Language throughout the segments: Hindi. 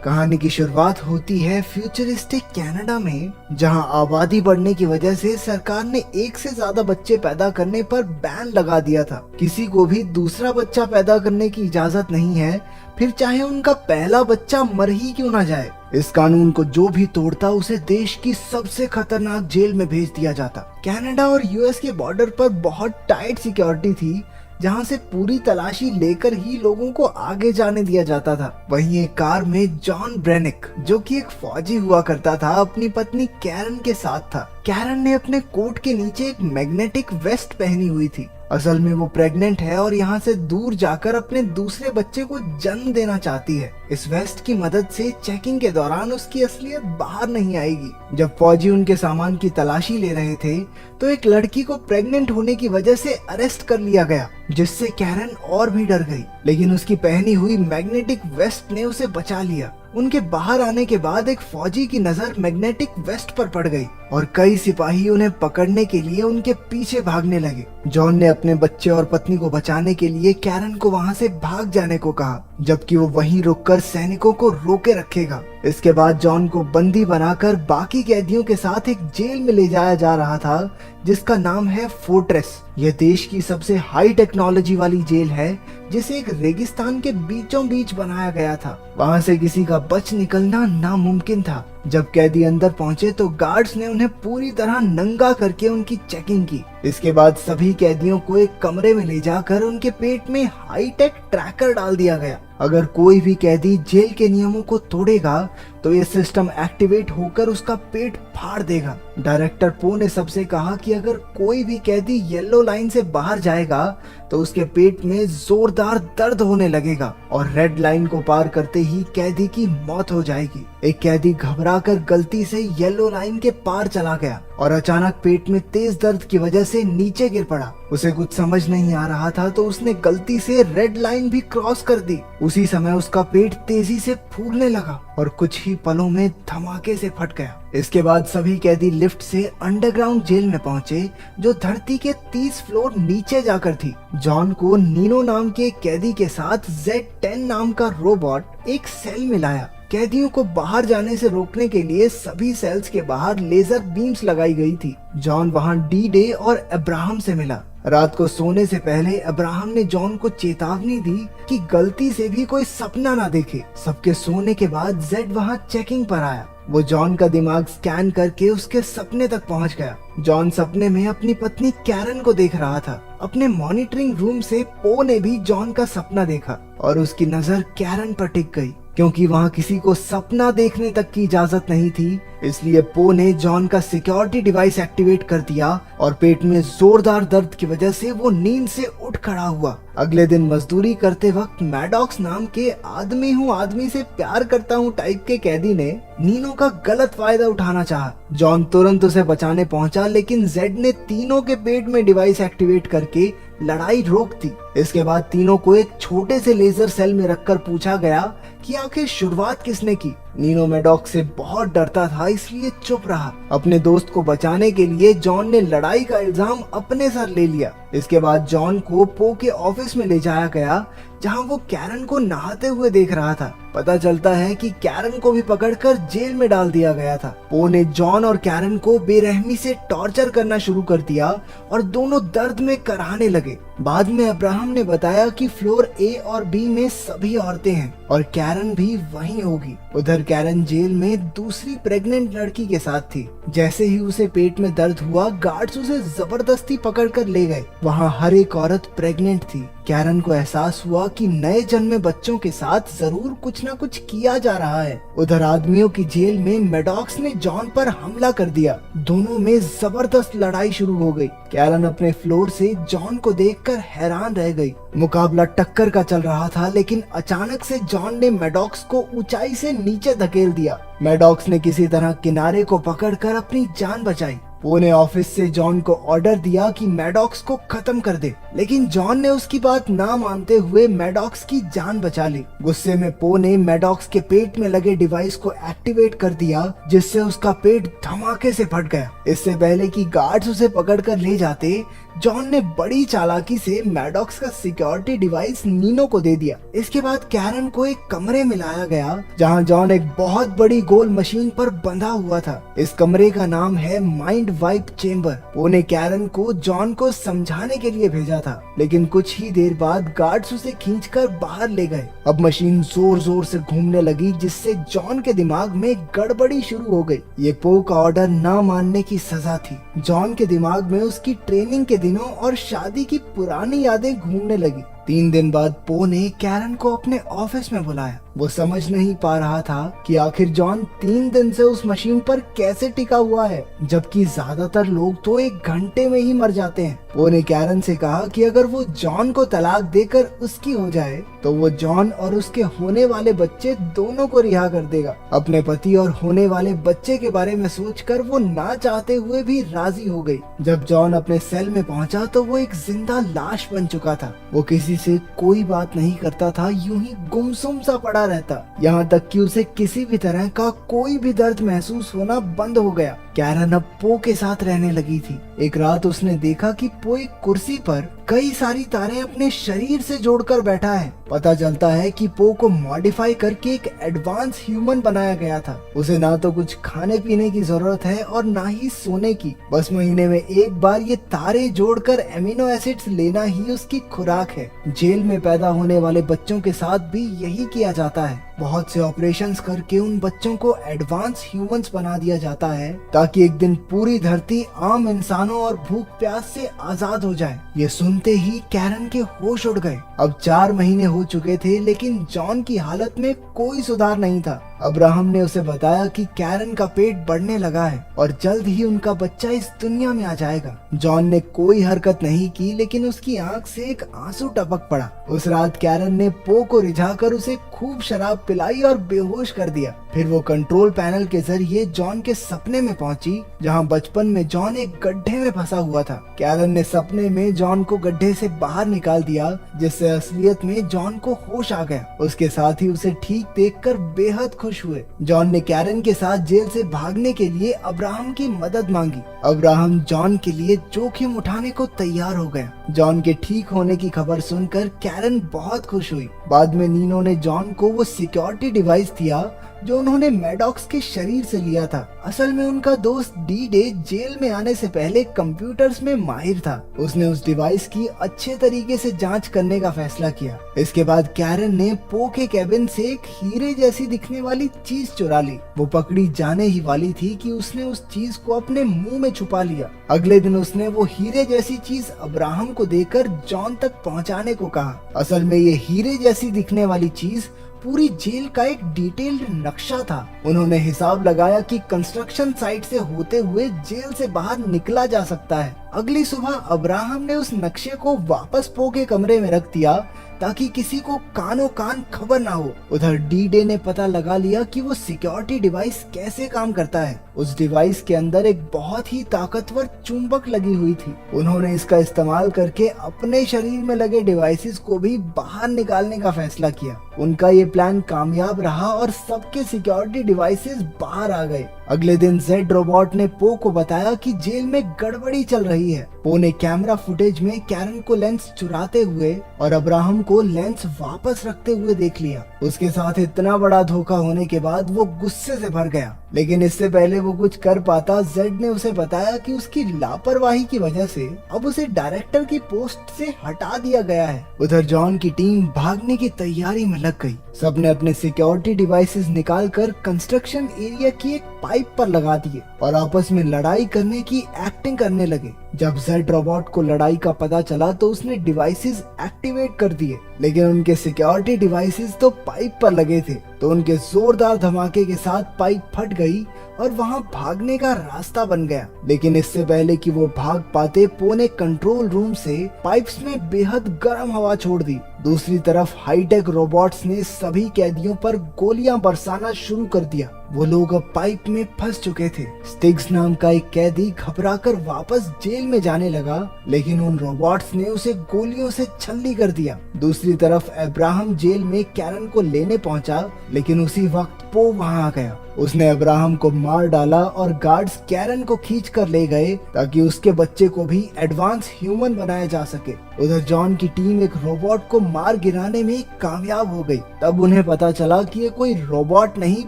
कहानी की शुरुआत होती है फ्यूचरिस्टिक कनाडा में, जहां आबादी बढ़ने की वजह से सरकार ने एक से ज्यादा बच्चे पैदा करने पर बैन लगा दिया था। किसी को भी दूसरा बच्चा पैदा करने की इजाजत नहीं है, फिर चाहे उनका पहला बच्चा मर ही क्यों ना जाए। इस कानून को जो भी तोड़ता उसे देश की सबसे खतरनाक जेल में भेज दिया जाता। कनाडा और यूएस के बॉर्डर पर बहुत टाइट सिक्योरिटी थी, जहां से पूरी तलाशी लेकर ही लोगों को आगे जाने दिया जाता था। वहीं एक कार में जॉन ब्रेनिक, जो कि एक फौजी हुआ करता था, अपनी पत्नी कैरन के साथ था। कैरन ने अपने कोट के नीचे एक मैग्नेटिक वेस्ट पहनी हुई थी। असल में वो प्रेग्नेंट है और यहाँ से दूर जाकर अपने दूसरे बच्चे को जन्म देना चाहती है। इस वेस्ट की मदद से चेकिंग के दौरान उसकी असलियत बाहर नहीं आएगी। जब फौजी उनके सामान की तलाशी ले रहे थे तो एक लड़की को प्रेग्नेंट होने की वजह से अरेस्ट कर लिया गया, जिससे कैरन और भी डर गई। लेकिन उसकी पहनी हुई मैग्नेटिक वेस्ट ने उसे बचा लिया। उनके बाहर आने के बाद एक फौजी की नजर मैग्नेटिक वेस्ट पर पड़ गई और कई सिपाही उन्हें पकड़ने के लिए उनके पीछे भागने लगे। जॉन ने अपने बच्चे और पत्नी को बचाने के लिए कैरन को वहां से भाग जाने को कहा, जबकि वो वहीं रुककर सैनिकों को रोके रखेगा। इसके बाद जॉन को बंदी बनाकर बाकी कैदियों के साथ एक जेल में ले जाया जा रहा था, जिसका नाम है फोर्ट्रेस। यह देश की सबसे हाई टेक्नोलॉजी वाली जेल है, जिसे एक रेगिस्तान के बीचों बीच बनाया गया था। वहां से किसी का बच निकलना नामुमकिन था। जब कैदी अंदर पहुंचे तो गार्ड्स ने उन्हें पूरी तरह नंगा करके उनकी चेकिंग की। इसके बाद सभी कैदियों को एक कमरे में ले जाकर उनके पेट में हाईटेक ट्रैकर डाल दिया गया। अगर कोई भी कैदी जेल के नियमों को तोड़ेगा तो ये सिस्टम एक्टिवेट होकर उसका पेट फाड़ देगा। डायरेक्टर पो ने सबसे कहा कि अगर कोई भी कैदी येलो लाइन से बाहर जाएगा तो उसके पेट में जोरदार दर्द होने लगेगा और रेड लाइन को पार करते ही कैदी की मौत हो जाएगी। एक कैदी घबराकर गलती से येलो लाइन के पार चला गया और अचानक पेट में तेज दर्द की वजह से नीचे गिर पड़ा। उसे कुछ समझ नहीं आ रहा था तो उसने गलती से रेड लाइन भी क्रॉस कर दी। उसी समय उसका पेट तेजी से फूलने लगा और कुछ ही पलों में धमाके से फट गया। इसके बाद सभी कैदी लिफ्ट से अंडरग्राउंड जेल में पहुंचे, जो धरती के 30 फ्लोर नीचे जाकर थी। जॉन को नीनो नाम के कैदी के साथ Z10 नाम का रोबोट एक सेल में लाया। कैदियों को बाहर जाने से रोकने के लिए सभी सेल्स के बाहर लेजर बीम्स लगाई गई थी। जॉन वहां डी-डे और अब्राहम से मिला। रात को सोने से पहले अब्राहम ने जॉन को चेतावनी दी कि गलती से भी कोई सपना ना देखे। सबके सोने के बाद जेड वहां चेकिंग पर आया। वो जॉन का दिमाग स्कैन करके उसके सपने तक पहुंच गया। जॉन सपने में अपनी पत्नी कैरन को देख रहा था। अपने मॉनिटरिंग रूम से पो ने भी जॉन का सपना देखा और उसकी नजर कैरन पर टिक गई। क्योंकि वहां किसी को सपना देखने तक की इजाजत नहीं थी, इसलिए पो ने जॉन का सिक्योरिटी डिवाइस एक्टिवेट कर दिया और पेट में जोरदार दर्द की वजह से वो नींद से उठ खड़ा हुआ। अगले दिन मजदूरी करते वक्त मैडॉक्स नाम के आदमी हूँ आदमी से प्यार करता हूँ टाइप के कैदी ने नीनो का गलत फायदा उठाना चाहा। जॉन तुरंत उसे बचाने पहुंचा, लेकिन जेड ने तीनों के पेट में डिवाइस एक्टिवेट करके लड़ाई रोक दी। इसके बाद तीनों को एक छोटे से लेजर सेल में रखकर पूछा गया कि आखिर शुरुआत किसने की। नीनो मैडॉक्स से बहुत डरता था, इसलिए चुप रहा। अपने दोस्त को बचाने के लिए जॉन ने लड़ाई का इल्जाम अपने सर ले लिया। इसके बाद जॉन को पो के ऑफिस में ले जाया गया, जहां वो कैरन को नहाते हुए देख रहा था। पता चलता है कि कैरन को भी पकड़कर जेल में डाल दिया गया था। पो ने जॉन और कैरन को बेरहमी से टॉर्चर करना शुरू कर दिया और दोनों दर्द में कराहने लगे। बाद में अब्राहम ने बताया कि फ्लोर ए और बी में सभी औरतें हैं और कैरन भी वहीं होगी। उधर कैरन जेल में दूसरी प्रेग्नेंट लड़की के साथ थी। जैसे ही उसे पेट में दर्द हुआ, गार्ड्स उसे जबरदस्ती पकड़कर ले गए। वहाँ हर एक औरत प्रेग्नेंट थी। कैरन को एहसास हुआ कि नए जन्मे बच्चों के साथ जरूर कुछ न कुछ किया जा रहा है। उधर आदमियों की जेल में मैडॉक्स ने जॉन पर हमला कर दिया। दोनों में जबरदस्त लड़ाई शुरू हो गई। कैरन अपने फ्लोर से जॉन को देखकर हैरान रह गई। मुकाबला टक्कर का चल रहा था, लेकिन अचानक से जॉन ने मैडॉक्स को ऊंचाई से नीचे धकेल दिया। मैडॉक्स ने किसी तरह किनारे को पकड़कर अपनी जान बचाई। पो ने ऑफिस से जॉन को ऑर्डर दिया कि मैडॉक्स को खत्म कर दे, लेकिन जॉन ने उसकी बात ना मानते हुए मैडॉक्स की जान बचा ली। गुस्से में पो ने मैडॉक्स के पेट में लगे डिवाइस को एक्टिवेट कर दिया, जिससे उसका पेट धमाके से फट गया। इससे पहले कि गार्ड्स उसे पकड़कर ले जाते, जॉन ने बड़ी चालाकी से मैडॉक्स का सिक्योरिटी डिवाइस नीनो को दे दिया। इसके बाद कैरन को एक कमरे में लाया गया जहां जॉन एक बहुत बड़ी गोल मशीन पर बंधा हुआ था। इस कमरे का नाम है माइंड वाइप चेम्बर। पो ने कैरन को जॉन को समझाने के लिए भेजा था, लेकिन कुछ ही देर बाद गार्ड्स उसे खींचकर बाहर ले गए। अब मशीन जोर जोर से घूमने लगी, जिससे जॉन के दिमाग में गड़बड़ी शुरू हो गई। ये पो का ऑर्डर न मानने की सजा थी। जॉन के दिमाग में उसकी ट्रेनिंग के दिनों और शादी की पुरानी यादें घूमने लगी। 3 दिन बाद पो ने कैरन को अपने ऑफिस में बुलाया। वो समझ नहीं पा रहा था कि आखिर जॉन 3 दिन से उस मशीन पर कैसे टिका हुआ है, जबकि ज्यादातर लोग तो 1 घंटे में ही मर जाते हैं। पो ने कैरन से कहा कि अगर वो जॉन को तलाक देकर उसकी हो जाए तो वो जॉन और उसके होने वाले बच्चे दोनों को रिहा कर देगा। अपने पति और होने वाले बच्चे के बारे में सोचकर वो ना चाहते हुए भी राजी हो गई। जब जॉन अपने सेल में पहुंचा तो वो एक जिंदा लाश बन चुका था। वो किसी से कोई बात नहीं करता था, यूं ही गुमसुम सा पड़ा रहता। यहाँ तक कि उसे किसी भी तरह का कोई भी दर्द महसूस होना बंद हो गया। कैरन अब पो के साथ रहने लगी थी। एक रात उसने देखा कि पो एक कुर्सी पर कई सारी तारें अपने शरीर से जोड़कर बैठा है। पता चलता है कि पो को मॉडिफाई करके एक एडवांस ह्यूमन बनाया गया था। उसे ना तो कुछ खाने पीने की जरूरत है और ना ही सोने की। बस महीने में एक बार ये तारे जोड़कर एमिनो एसिड्स लेना ही उसकी खुराक है। जेल में पैदा होने वाले बच्चों के साथ भी यही किया जाता है। बहुत से ऑपरेशंस करके उन बच्चों को एडवांस ह्यूमंस बना दिया जाता है, ताकि एक दिन पूरी धरती आम इंसानों और भूख प्यास से आजाद हो जाए। ये सुनते ही कैरन के होश उड़ गए। अब 4 महीने हो चुके थे, लेकिन जॉन की हालत में कोई सुधार नहीं था। अब्राहम ने उसे बताया कि कैरन का पेट बढ़ने लगा है और जल्द ही उनका बच्चा इस दुनिया में आ जाएगा। जॉन ने कोई हरकत नहीं की, लेकिन उसकी आंख से एक आंसू टपक पड़ा। उस रात कैरन ने पो को रिझाकर उसे खूब शराब पिलाई और बेहोश कर दिया। फिर वो कंट्रोल पैनल के जरिए जॉन के सपने में पहुंची, जहां बचपन में जॉन एक गड्ढे में फंसा हुआ था। कैरन ने सपने में जॉन को गड्ढे से बाहर निकाल दिया, जिससे असलियत में जॉन को होश आ गया। उसके साथ ही उसे ठीक देखकर बेहद खुश हुए। जॉन ने कैरन के साथ जेल से भागने के लिए अब्राहम की मदद मांगी। अब्राहम जॉन के लिए जोखिम उठाने को तैयार हो गया। जॉन के ठीक होने की खबर सुनकर कैरन बहुत खुश हुई। बाद में नीनो ने जॉन को वो सिक्योरिटी डिवाइस दिया जो उन्होंने मैडॉक्स के शरीर से लिया था। असल में उनका दोस्त डी-डे जेल में आने से पहले कंप्यूटर्स में माहिर था। उसने उस डिवाइस की अच्छे तरीके से जांच करने का फैसला किया। इसके बाद कैरन ने पो के कैबिन से एक हीरे जैसी दिखने वाली चीज चुरा ली। वो पकड़ी जाने ही वाली थी कि उसने उस चीज को अपने मुंह में छुपा लिया। अगले दिन उसने वो हीरे जैसी चीज अब्राहम को देकर जॉन तक पहुंचाने को कहा। असल में ये हीरे जैसी दिखने वाली चीज पूरी जेल का एक डिटेल्ड नक्शा था। उन्होंने हिसाब लगाया कि कंस्ट्रक्शन साइट से होते हुए जेल से बाहर निकला जा सकता है। अगली सुबह अब्राहम ने उस नक्शे को वापस पो के कमरे में रख दिया, ताकि किसी को कानों कान खबर ना हो। उधर डी-डे ने पता लगा लिया कि वो सिक्योरिटी डिवाइस कैसे काम करता है। उस डिवाइस के अंदर एक बहुत ही ताकतवर चुंबक लगी हुई थी। उन्होंने इसका इस्तेमाल करके अपने शरीर में लगे डिवाइसेस को भी बाहर निकालने का फैसला किया। उनका ये प्लान कामयाब रहा और सबके सिक्योरिटी डिवाइसेस बाहर आ गए। अगले दिन जेड रोबोट ने पो को बताया कि जेल में गड़बड़ी चल रही है। पो ने कैमरा फुटेज में कैरन को लेंस चुराते हुए और अब्राहम को लेंस वापस रखते हुए देख लिया। उसके साथ इतना बड़ा धोखा होने के बाद वो गुस्से से भर गया, लेकिन इससे पहले वो कुछ कर पाता, जेड ने उसे बताया कि उसकी लापरवाही की वजह से अब उसे डायरेक्टर की पोस्ट से हटा दिया गया है। उधर जॉन की टीम भागने की तैयारी में लग गई। सबने अपने सिक्योरिटी डिवाइसेस निकालकर कंस्ट्रक्शन एरिया की एक पाइप पर लगा दिए और आपस में लड़ाई करने की एक्टिंग करने लगे। जब जेड रोबोट को लड़ाई का पता चला तो उसने डिवाइसेस एक्टिवेट कर दिए, लेकिन उनके सिक्योरिटी डिवाइसेस तो पाइप पर लगे थे। तो उनके जोरदार धमाके के साथ पाइप फट गई और वहां भागने का रास्ता बन गया। लेकिन इससे पहले कि वो भाग पाते, पो ने कंट्रोल रूम से पाइप्स में बेहद गर्म हवा छोड़ दी। दूसरी तरफ हाईटेक रोबोट्स ने सभी कैदियों पर गोलियां बरसाना शुरू कर दिया। वो लोग अब पाइप में फंस चुके थे। स्टिग्स नाम का एक कैदी घबराकर वापस जेल में जाने लगा, लेकिन उन रोबोट्स ने उसे गोलियों से छल्ली कर दिया। दूसरी तरफ अब्राहम जेल में कैरन को लेने पहुंचा, लेकिन उसी वक्त पो वहां आ गया। उसने अब्राहम को मार डाला और गार्ड्स कैरन को खींच कर ले गए ताकि उसके बच्चे को भी एडवांस ह्यूमन बनाया जा सके। उधर जॉन की टीम एक रोबोट को मार गिराने में कामयाब हो गई। तब उन्हें पता चला कि ये कोई रोबोट नहीं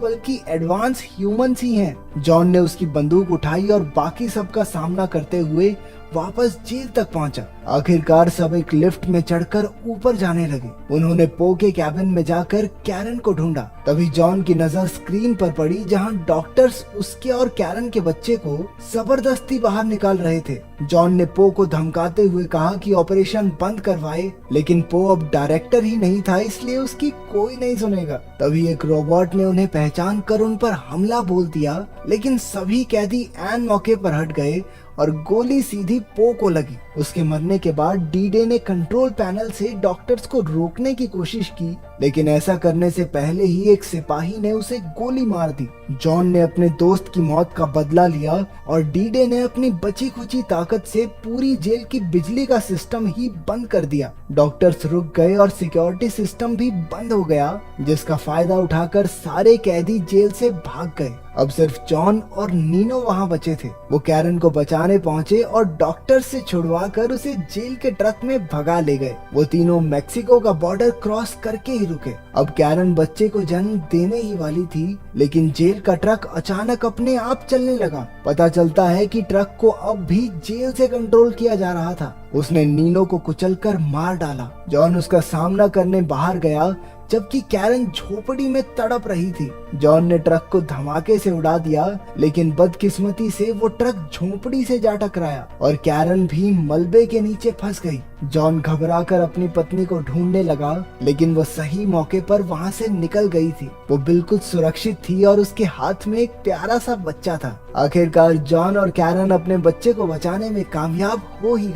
बल्कि एडवांस ह्यूमंस ही हैं। जॉन ने उसकी बंदूक उठाई और बाकी सबका सामना करते हुए वापस जेल तक पहुंचा। आखिरकार सब एक लिफ्ट में चढ़कर ऊपर जाने लगे। उन्होंने पो के कैबिन में जाकर कैरन को ढूंढा। तभी जॉन की नजर स्क्रीन पर पड़ी जहां डॉक्टर्स उसके और कैरन के बच्चे को जबरदस्ती बाहर निकाल रहे थे। जॉन ने पो को धमकाते हुए कहा कि ऑपरेशन बंद करवाए, लेकिन पो अब डायरेक्टर ही नहीं था, इसलिए उसकी कोई नहीं सुनेगा। तभी एक रोबोट ने उन्हें पहचान कर उन पर हमला बोल दिया, लेकिन सभी कैदी ऐन मौके पर हट गए और गोली सीधी पो को लगी। उसके मरने के बाद डी-डे ने कंट्रोल पैनल से डॉक्टर्स को रोकने की कोशिश की, लेकिन ऐसा करने से पहले ही एक सिपाही ने उसे गोली मार दी। जॉन ने अपने दोस्त की मौत का बदला लिया और डी-डे ने अपनी बची खुची ताकत से पूरी जेल की बिजली का सिस्टम ही बंद कर दिया। डॉक्टर्स रुक गए और सिक्योरिटी सिस्टम भी बंद हो गया, जिसका फायदा उठाकर सारे कैदी जेल से भाग गए। अब सिर्फ जॉन और नीनो वहां बचे थे। वो कैरन को बचाने पहुंचे और डॉक्टर से छुड़वाकर उसे जेल के ट्रक में भगा ले गए। वो तीनों मेक्सिको का बॉर्डर क्रॉस करके ही रुके। अब कैरन बच्चे को जन्म देने ही वाली थी, लेकिन जेल का ट्रक अचानक अपने आप चलने लगा। पता चलता है कि ट्रक को अब भी जेल से कंट्रोल किया जा रहा था। उसने नीनो को कुचलकर मार डाला। जॉन उसका सामना करने बाहर गया, जबकि कैरन झोपड़ी में तड़प रही थी। जॉन ने ट्रक को धमाके से उड़ा दिया, लेकिन बदकिस्मती से वो ट्रक झोपड़ी से जा टकराया और कैरन भी मलबे के नीचे फंस गई। जॉन घबराकर अपनी पत्नी को ढूंढने लगा, लेकिन वो सही मौके पर वहां से निकल गई थी। वो बिल्कुल सुरक्षित थी और उसके हाथ में एक प्यारा सा बच्चा था। आखिरकार जॉन और कैरन अपने बच्चे को बचाने में कामयाब हो ही गए।